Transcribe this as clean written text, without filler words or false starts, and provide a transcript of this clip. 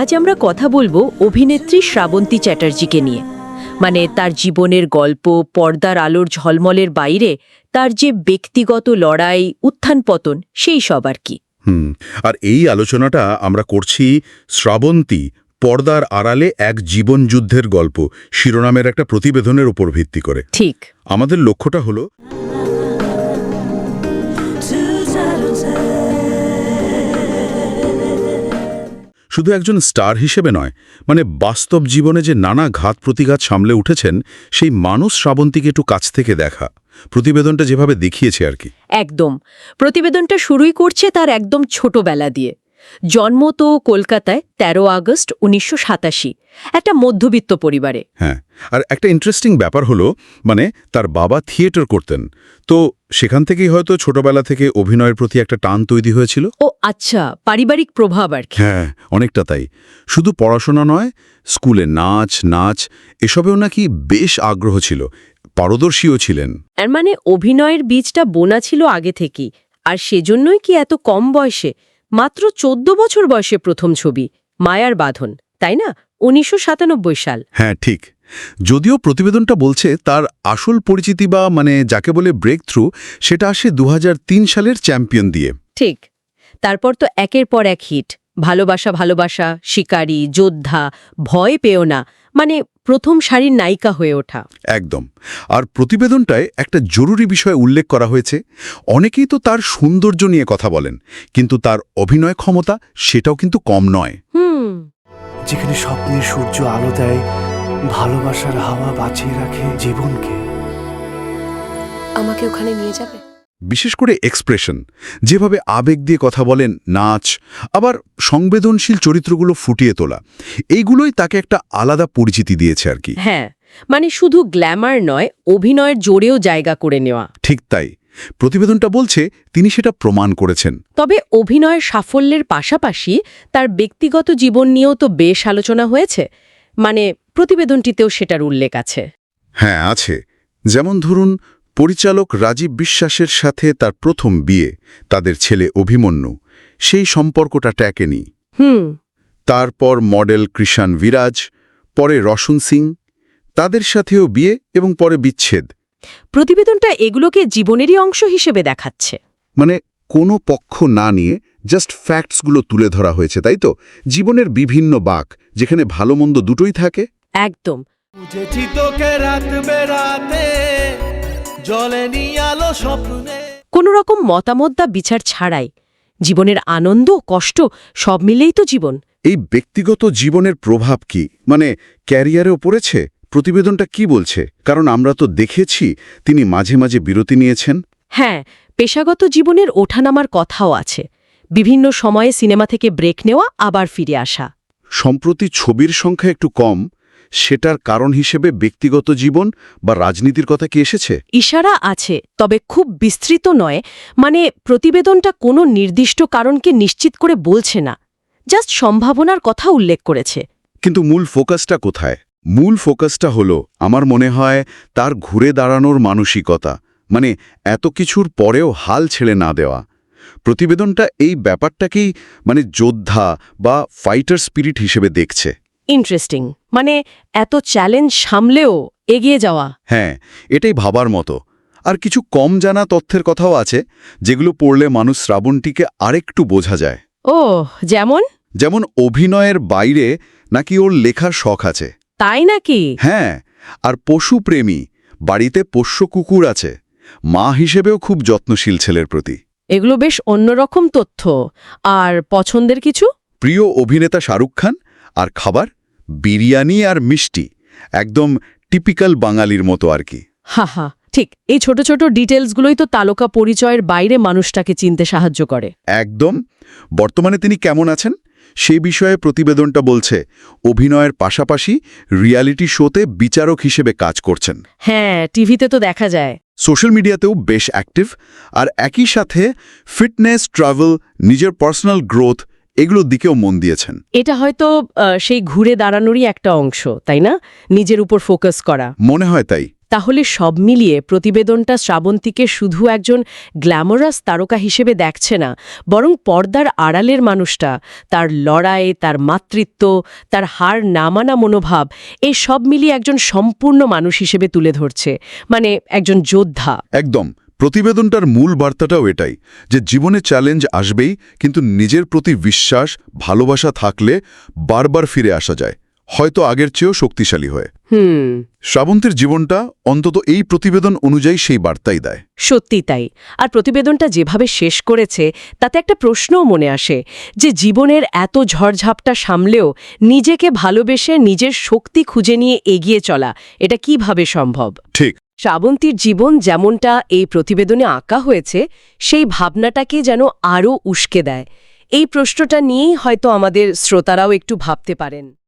আজ আমরা কথা বলবো অভিনেত্রী শ্রাবন্তী চ্যাটার্জিকে নিয়ে। মানে তার জীবনের গল্প, পর্দার আলোর ঝলমলের বাইরে তার যে ব্যক্তিগত লড়াই, উত্থান পতন, সেই সব আর কি। আর এই আলোচনাটা আমরা করছি শ্রাবন্তী পর্দার আড়ালে এক জীবনযুদ্ধের গল্প শিরোনামের একটা প্রতিবেদনের উপর ভিত্তি করে। ঠিক। আমাদের লক্ষ্যটা হলো শুধু একজন স্টার হিসেবে নয়, মানে বাস্তব জীবনে যে নানা ঘাত প্রতিঘাত সামলে উঠেছেন সেই মানুষ শ্রাবন্তীকে একটু কাছ থেকে দেখা। প্রতিবেদনটা যেভাবে দেখিয়েছে আর কি। একদম। প্রতিবেদনটা শুরুই করছে তার একদম ছোটবেলা দিয়ে। জন্ম তো কলকাতায় ১৩ আগস্ট ১৯৮৭, একটা মধ্যবিত্ত পরিবারে। হ্যাঁ, আর একটা ইন্টারেস্টিং ব্যাপার হলো, মানে তার বাবা থিয়েটার করতেন, তো সেখান থেকেই হয়তো ছোটবেলা থেকে অভিনয়ের প্রতি একটা টান তৈরি হয়েছিল। ও আচ্ছা, পারিবারিক প্রভাব আর কি। হ্যাঁ, অনেকটা তাই। শুধু পড়াশোনা নয়, স্কুলে নাচ এসবেও নাকি বেশ আগ্রহ ছিল, পারদর্শীও ছিলেন। এর মানে অভিনয়ের বীজটা বোনা ছিল আগে থেকেই, আর সেজন্যই কি এত কম বয়সে, মাত্র ১৪ বছর বয়সে প্রথম ছবি মায়ার বাঁধন, তাই না? ১৯৯৭ সাল। হ্যাঁ, ঠিক। যদিও প্রতিবেদনটা বলছে তার আসল পরিচিতি বা মানে যাকে বলে ব্রেক থ্রু, সেটা আসে ২০০৩ সালের চ্যাম্পিয়ন দিয়ে। ঠিক। তারপর তো একের পর এক হিট, ভালোবাসা ভালোবাসা, শিকারী, যোদ্ধা, ভয় পেও না, মানে প্রথম সারির নায়িকা হয়ে ওঠা। একদম। আর প্রতিবেদনটায় একটা জরুরি বিষয় উল্লেখ করা হয়েছে। অনেকেই তো তার সৌন্দর্য নিয়ে কথা বলেন, কিন্তু তার অভিনয় ক্ষমতা সেটাও কিন্তু কম নয়। যেখানে স্বপ্নের সূর্য আলো দেয়, ভালোবাসার হাওয়া বাঁচিয়ে রাখে জীবনকে। আমাকে ওখানে নিয়ে যাবে? বিশেষ করে এক্সপ্রেশন, যেভাবে আবেগ দিয়ে কথা বলেন, নাচ, আবার সংবেদনশীল চরিত্রগুলো ফুটিয়ে তোলা, এইগুলোই তাকে একটা আলাদা পরিচিতি দিয়েছে আর কি। হ্যাঁ, মানে শুধু গ্ল্যামার নয়, অভিনয়ের জোরেও জায়গা করে নেওয়া। ঠিক তাই। প্রতিবেদনটা বলছে তিনি সেটা প্রমাণ করেছেন। তবে অভিনয়ের সাফল্যের পাশাপাশি তার ব্যক্তিগত জীবন নিয়েও তো বেশ আলোচনা হয়েছে, মানে প্রতিবেদনটিতেও সেটার উল্লেখ আছে। হ্যাঁ, আছে। যেমন ধরুন, পরিচালক রাজীব বিশ্বাসের সাথে তার প্রথম বিয়ে, তাদের ছেলে অভিমন্যু, সেই সম্পর্কটা ট্যাকেনি। তারপর মডেল কৃষাণ বিরাজ, পরে রশন সিং, তাদের সাথেও বিয়ে এবং পরে বিচ্ছেদ। প্রতিবেদনটা এগুলোকে জীবনেরই অংশ হিসেবে দেখাচ্ছে। মানে কোনো পক্ষ না নিয়ে জাস্ট ফ্যাক্টসগুলো তুলে ধরা হয়েছে, তাই তো? জীবনের বিভিন্ন বাঁক, যেখানে ভালো মন্দ দুটোই থাকে। একদম। বুঝেছি তোকে রাত বেরাতে জ্বলেনি আলো স্বপ্নে। কোনো রকম মতামত বা বিচার ছাড়াই জীবনের আনন্দ, কষ্ট সব মিলেই তো জীবন। এই ব্যক্তিগত জীবনের প্রভাব কি, মানে ক্যারিয়ারেও পড়েছে? প্রতিবেদনটা কি বলছে? কারণ আমরা তো দেখেছি তিনি মাঝে মাঝে বিরতি নিয়েছেন। হ্যাঁ, পেশাগত জীবনের ওঠানামার কথাও আছে। বিভিন্ন সময়ে সিনেমা থেকে ব্রেক নেওয়া, আবার ফিরে আসা। সম্প্রতি ছবির সংখ্যা একটু কম, সেটার কারণ হিসেবে ব্যক্তিগত জীবন বা রাজনীতির কথা কি এসেছে? ইশারা আছে, তবে খুব বিস্তৃত নয়। মানে প্রতিবেদনটা কোনো নির্দিষ্ট কারণকে নিশ্চিত করে বলছে না, জাস্ট সম্ভাবনার কথা উল্লেখ করেছে। কিন্তু মূল ফোকাসটা কোথায়? মূল ফোকাসটা হলো, আমার মনে হয়, তার ঘুরে দাঁড়ানোর মানসিকতা, মানে এত কিছুর পরেও হাল ছেড়ে না দেওয়া। প্রতিবেদনটা এই ব্যাপারটাকেই মানে যোদ্ধা বা ফাইটার স্পিরিট হিসেবে দেখছে। ইন্টারেস্টিং, মানে এত চ্যালেঞ্জ সামলেও এগিয়ে যাওয়া। হ্যাঁ, এটাই ভাবার মতো। আর কিছু কম জানা তথ্যের কথাও আছে, যেগুলো পড়লে মানুষ শ্রাবন্তীকে আরেকটু বোঝা যায়। ও, যেমন? যেমন অভিনয়ের বাইরে নাকি ওর লেখার শখ আছে। তাই নাকি? হ্যাঁ, আর পশুপ্রেমী, বাড়িতে পোষ্য কুকুর আছে। মা হিসেবেও খুব যত্নশীল ছেলের প্রতি। এগুলো বেশ অন্যরকম তথ্য। আর পছন্দের কিছু? প্রিয় অভিনেতা শাহরুখ খান, আর খাবার বিরিয়ানি আর মিষ্টি, একদম টিপিক্যাল বাঙালির মতো আর কি। হা, ঠিক। এই ছোট ছোট ডিটেলসগুলোই তো তারকা পরিচয়ের বাইরে মানুষটাকে চিনতে সাহায্য করে। একদম। বর্তমানে তিনি কেমন আছেন সেই বিষয়ে প্রতিবেদনটা বলছে অভিনয়ের পাশাপাশি রিয়ালিটি শোতে বিচারক হিসেবে কাজ করছেন। হ্যাঁ, টিভিতে তো দেখা যায়। সোশ্যাল মিডিয়াতেও বেশ অ্যাক্টিভ, আর একই সাথে ফিটনেস, ট্রাভেল, নিজের পার্সোনাল গ্রোথ, এগুলোর দিকেও মন দিয়েছেন। এটা হয়তো সেই ঘুরে দাঁড়ানোরই একটা অংশ, তাই না? নিজের উপর ফোকাস করা। মনে হয় তাই। তাহলে সব মিলিয়ে প্রতিবেদনটা শ্রাবন্তীকে শুধু একজন গ্ল্যামারাস তারকা হিসেবে দেখছে না, বরং পর্দার আড়ালের মানুষটা, তার লড়াই, তার মাতৃত্ব, তার হার না মানা মনোভাব, এই সব মিলিয়ে একজন সম্পূর্ণ মানুষ হিসেবে তুলে ধরছে, মানে একজন যোদ্ধা। একদম। প্রতিবেদনটার মূল বার্তাটাও এটাই, যে জীবনে চ্যালেঞ্জ আসবেই, কিন্তু নিজের প্রতি বিশ্বাস, ভালোবাসা থাকলে বারবার ফিরে আসা যায়, হয়তো আগের চেয়েও শক্তিশালী হয়ে। শ্রাবন্তীর জীবনটা অন্তত এই প্রতিবেদন অনুযায়ী সেই বার্তাই দেয়। সত্যি তাই। আর প্রতিবেদনটা যেভাবে শেষ করেছে তাতে একটা প্রশ্নও মনে আসে, যে জীবনের এত ঝড়ঝাপটা সামলেও নিজেকে ভালোবেসে নিজের শক্তি খুঁজে নিয়ে এগিয়ে চলা, এটা কিভাবে সম্ভব? ঠিক। শ্রাবন্তীর জীবন যেমনটা এই প্রতিবেদনে আঁকা হয়েছে, সেই ভাবনাটাকে যেন আরও উস্কে দেয়। এই প্রশ্নটা নিয়েই হয়তো আমাদের শ্রোতারাও একটু ভাবতে পারেন।